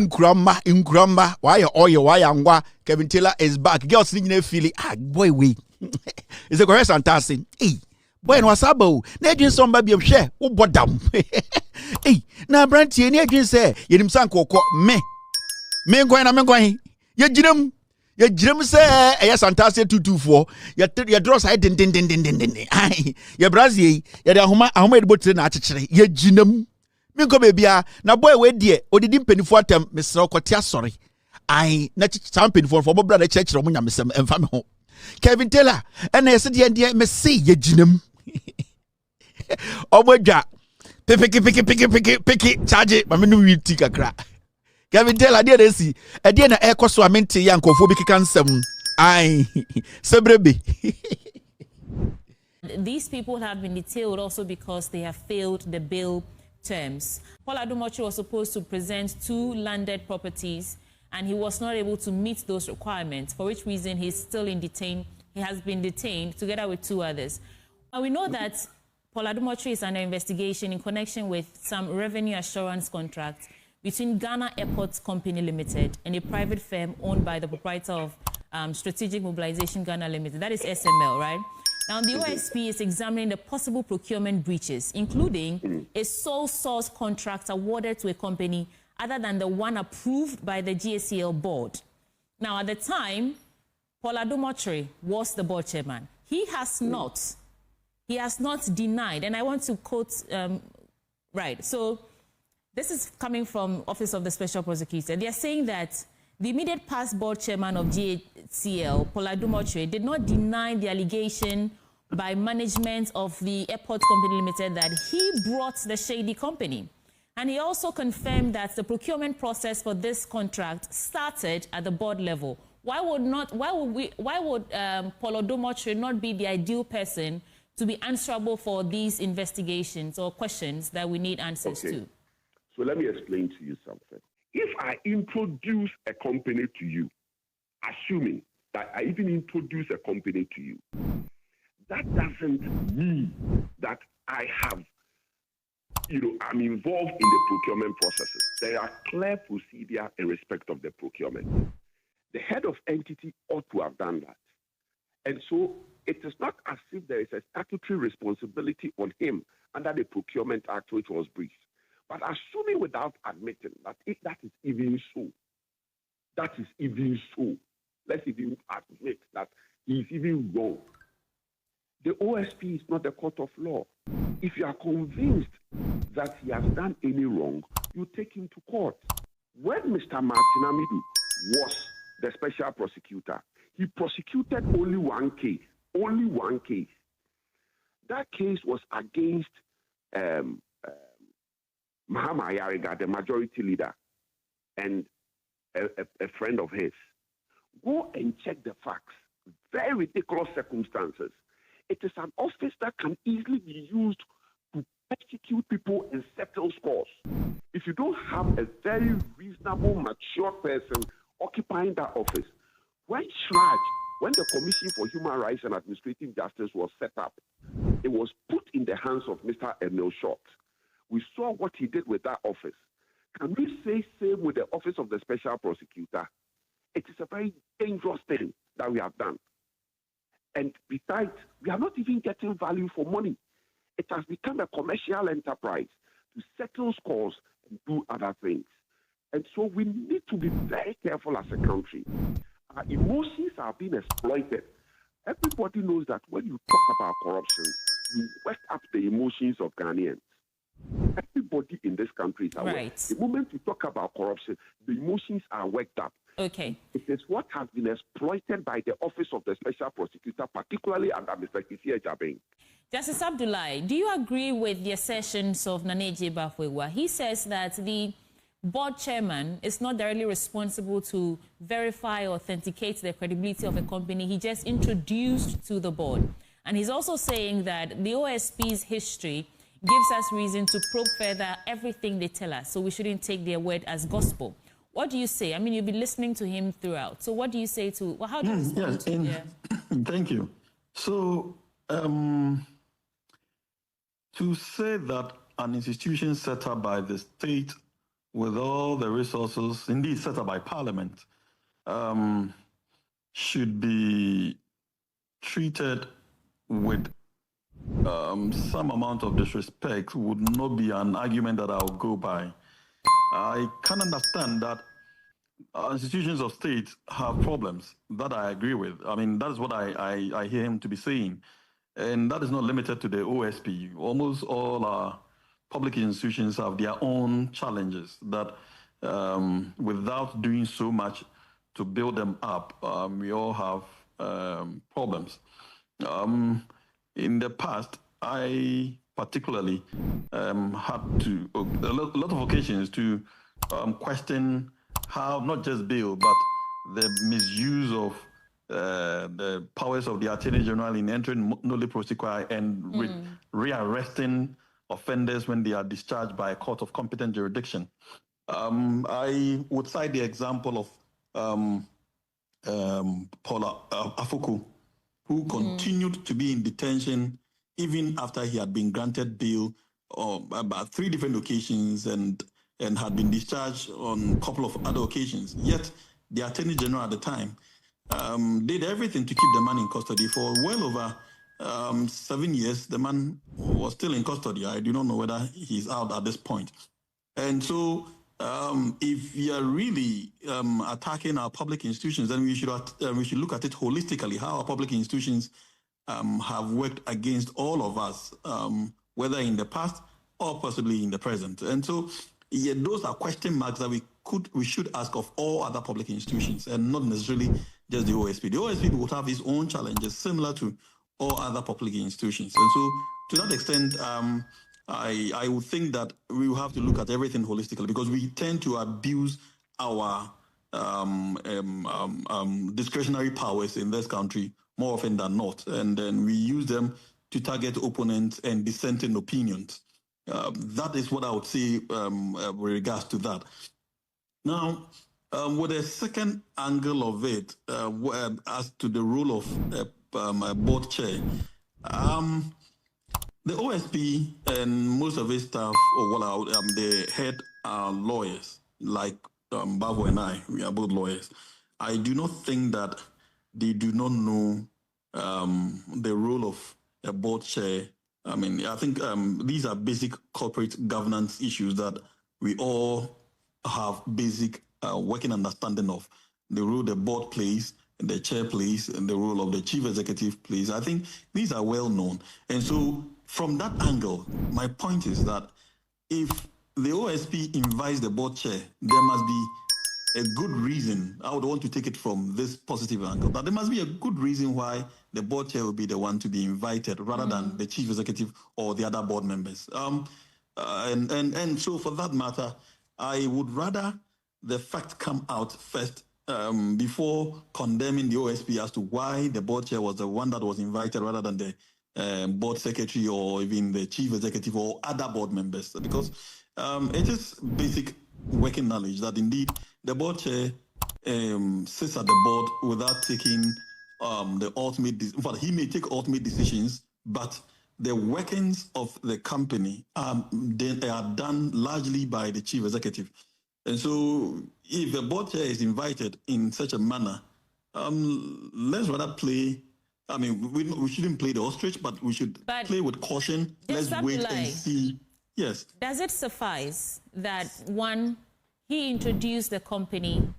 Grandma. Why angwa? Kevin Taylor is back. Girls singing a feeling. Ah, boy, we. It's a correct sentence. Hey, boy, no sabo. Nejin somebody am share. Oh, bodam. Hey, na branti. Nejin say. Yedim sanko ko me. Me going. Ye jinem say. Yes, sentence 224. Ye draw side din. Ay, ye Brazil. Ye da homa edbotre na achichere. Ye jinem. Minko bebia na boy we die odidi mpanifo atam mesra okotia sorry ai na cham mpanifo for brother church ro munya mesem emfa me ho Kevin Taylor na yese die me see ye ginam obodwa piki charge ma me no witi kakra Kevin Taylor die na si e die na ekoso amente ya nkofo bi kika nsam ai sebrebe. These people have been detailed also because they have failed the bail terms. Paul Adom-Otchere was supposed to present 2 landed properties and he was not able to meet those requirements, for which reason he has been detained together with 2 others. And we know that Paul Adom-Otchere is under investigation in connection with some revenue assurance contracts between Ghana Airports Company Limited and a private firm owned by the proprietor of Strategic Mobilization Ghana Limited, that is SML, right? Now, the OSP is examining the possible procurement breaches, including a sole source contract awarded to a company other than the one approved by the GACL board. Now, at the time, Paul Adom-Otchere was the board chairman. He has not denied, and I want to quote, right, so this is coming from Office of the Special Prosecutor. They are saying that the immediate past board chairman of GACL, Paul Adom-Otchere, did not deny the allegation by management of the Airport Company Limited that he brought the shady company. And he also confirmed that the procurement process for this contract started at the board level. Why would Paul Adom-Otchere not be the ideal person to be answerable for these investigations or questions that we need answers to? So let me explain to you something. If I introduce a company to you, assuming that I even introduce a company to you, that doesn't mean that I have, I'm involved in the procurement processes. There are clear procedures in respect of the procurement. The head of entity ought to have done that. And so it is not as if there is a statutory responsibility on him under the Procurement Act which was breached. But assuming without admitting that that is even so, let's even admit that he is even wrong. The OSP is not a court of law. If you are convinced that he has done any wrong, you take him to court. When Mr. Martin Amidu was the special prosecutor, he prosecuted only one case. That case was against Mahama Ayariga, the majority leader, and a friend of his. Go and check the facts. Very ridiculous circumstances. It is an office that can easily be used to execute people and settle scores. If you don't have a very reasonable, mature person occupying that office, when the Commission for Human Rights and Administrative Justice was set up, it was put in the hands of Mr. Emil Short. We saw what he did with that office. Can we say same with the Office of the Special Prosecutor? It is a very dangerous thing that we have done. And besides, we are not even getting value for money. It has become a commercial enterprise to settle scores and do other things. And so we need to be very careful as a country. Our emotions are being exploited. Everybody knows that when you talk about corruption, you wake up the emotions of Ghanaians. Everybody in this country is aware. Right. The moment you talk about corruption, the emotions are worked up. Okay. It is what has been exploited by the Office of the Special Prosecutor, particularly under Mr. Kisia Jabeng. Justice Abdullahi, do you agree with the assertions of Naneje Bafwewa? He says that the board chairman is not directly responsible to verify or authenticate the credibility of a company he just introduced to the board. And he's also saying that the OSP's history gives us reason to probe further everything they tell us, so we shouldn't take their word as gospel. What do you say? I mean, you've been listening to him throughout. So what do you say to, well, how do you respond to Thank you. So, to say that an institution set up by the state with all the resources, indeed set up by Parliament, should be treated with some amount of disrespect would not be an argument that I'll go by. I can understand that institutions of state have problems. That I agree with. I mean, that is what I hear him to be saying. And that is not limited to the OSP. Almost all our public institutions have their own challenges that without doing so much to build them up, we all have problems. In the past, I particularly had to, a lot of occasions to question how not just bail, but the misuse of the powers of the Attorney General in entering noli prosequi and rearresting offenders when they are discharged by a court of competent jurisdiction. I would cite the example of Paul Adom-Otchere, who continued to be in detention even after he had been granted bail on about 3 different occasions and had been discharged on a couple of other occasions. Yet the Attorney General at the time did everything to keep the man in custody for well over 7 years. The man was still in custody. I do not know whether he's out at this point. And so if you are really attacking our public institutions, then we should look at it holistically, how our public institutions have worked against all of us, whether in the past or possibly in the present. And so those are question marks that we should ask of all other public institutions and not necessarily just the OSP. The OSP would have its own challenges similar to all other public institutions. And so to that extent, I would think that we will have to look at everything holistically because we tend to abuse our discretionary powers in this country more often than not. And then we use them to target opponents and dissenting opinions. That is what I would say with regards to that. Now, with a second angle of it, as to the role of a board chair, the OSP and most of its staff, the head are lawyers, like Babo and I, we are both lawyers. I do not think that they do not know the role of a board chair. I mean, I think these are basic corporate governance issues that we all have basic working understanding of. The role the board plays, the chair plays, and the role of the chief executive plays. I think these are well known. And so from that angle, my point is that if the OSP invites the board chair, there must be a good reason. I would want to take it from this positive angle, that there must be a good reason why the board chair will be the one to be invited rather than the chief executive or the other board members. And so for that matter, I would rather the fact come out first before condemning the OSP as to why the board chair was the one that was invited rather than the board secretary or even the chief executive or other board members, because it is basic working knowledge that indeed the board chair sits at the board without taking the ultimate. In fact, he may take ultimate decisions, but the workings of the company they are done largely by the chief executive. And so, if the board chair is invited in such a manner, let's rather play. I mean, we shouldn't play the ostrich, but we should play with caution. Let's wait and see. Yes. Does it suffice that one, he introduced the company,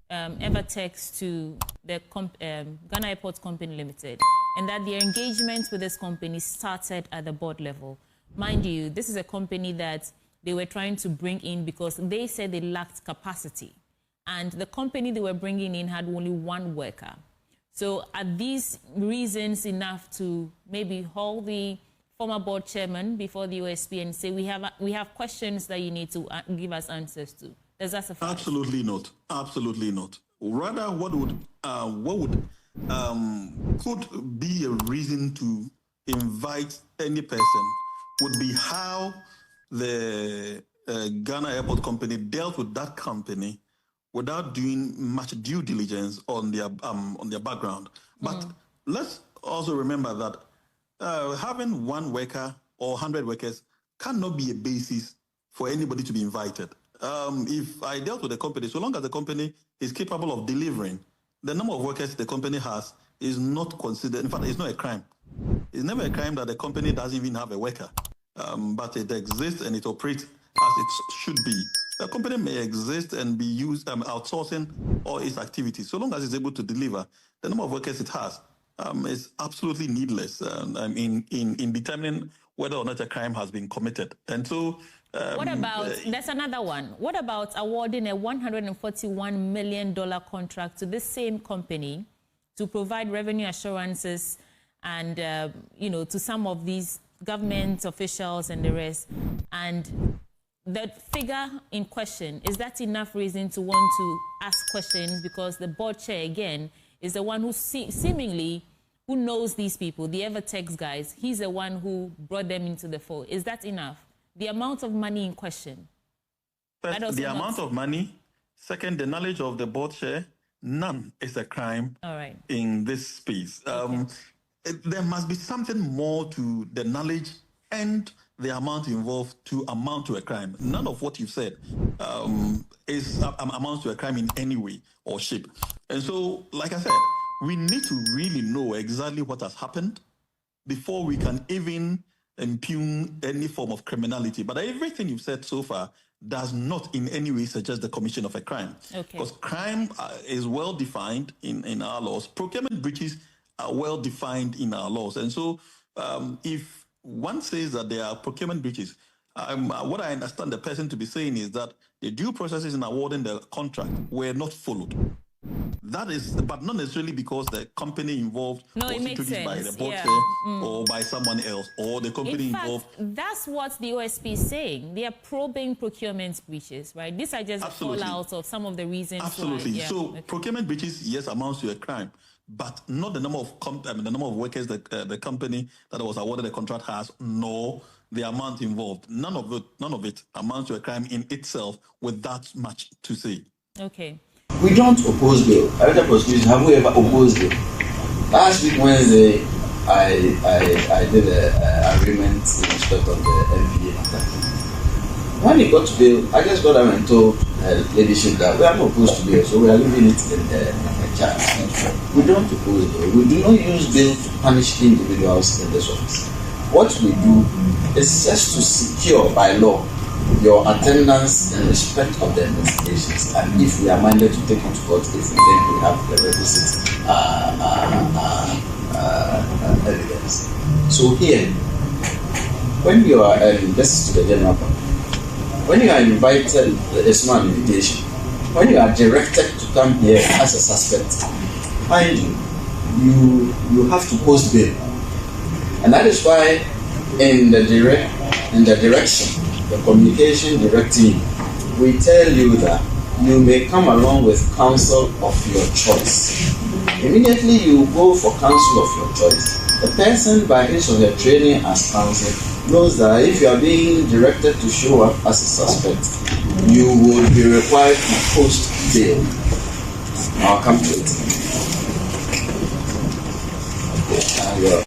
Evertex, to the Ghana Airports Company Limited, and that the engagement with this company started at the board level? Mind you, this is a company that they were trying to bring in because they said they lacked capacity. And the company they were bringing in had only one worker. So are these reasons enough to maybe hold the former board chairman before the OSP and say, we have questions that you need to give us answers to? Does that suffice? Absolutely not. Absolutely not. Rather, what could be a reason to invite any person would be how the Ghana Airport Company dealt with that company without doing much due diligence on their background. But let's also remember that having one worker or 100 workers cannot be a basis for anybody to be invited. If I dealt with a company, so long as the company is capable of delivering, the number of workers the company has is not considered, in fact, it's not a crime. It's never a crime that the company doesn't even have a worker, but it exists and it operates as it should be. The company may exist and be used outsourcing all its activities. So long as it's able to deliver, the number of workers it has is absolutely needless in determining whether or not a crime has been committed. And so... what about, that's another one. What about awarding a $141 million contract to this same company to provide revenue assurances and, to some of these government officials and the rest? And the figure in question, is that enough reason to want to ask questions? Because the board chair, again, is the one who seemingly who knows these people, the Evertex guys. He's the one who brought them into the fold. Is that enough? The amount of money in question. First, the amount of money. Second, the knowledge of the board chair. None is a crime in this space. Okay. There must be something more to the knowledge and the amount involved to amount to a crime. None of what you've said amounts to a crime in any way or shape. And so, like I said, we need to really know exactly what has happened before we can even impugn any form of criminality. But everything you've said so far does not in any way suggest the commission of a crime. Because crime is well defined in our laws. Procurement breaches are well defined in our laws. And so if one says that there are procurement breaches, what I understand the person to be saying is that the due processes in awarding the contract were not followed. That is, but not necessarily because the company involved was introduced by the board chair or by someone else, or the company involved. That's what the OSP is saying. They are probing procurement breaches, right? These are just fallouts of some of the reasons. Absolutely. Why, procurement breaches, yes, amounts to a crime, but not the number of workers that the company that was awarded the contract has, nor the amount involved. None of it amounts to a crime in itself, with that much to say. Okay. We don't oppose bail. Other prosecutors, have we ever opposed bail? Last week Wednesday, I did an agreement in respect of the MPA matter. When it got to bail, I just got up and told leadership that we are not opposed to bail, so we are leaving it in the charge. We don't oppose bail. We do not use bail to punish individuals in this office. What we do is just to secure by law your attendance in respect of the investigations, and if we are minded to take into court, if we think we have the requisite evidence. So here, when you are, this is to the general public, when you are invited, it's not an invitation. When you are directed to come here as a suspect, mind you have to post bail, and that is why in the direction. The communication directing, we tell you that you may come along with counsel of your choice. Immediately you go for counsel of your choice. The person, by his or her training as counsel, knows that if you are being directed to show up as a suspect, you will be required to post bail. I'll come to it. Okay,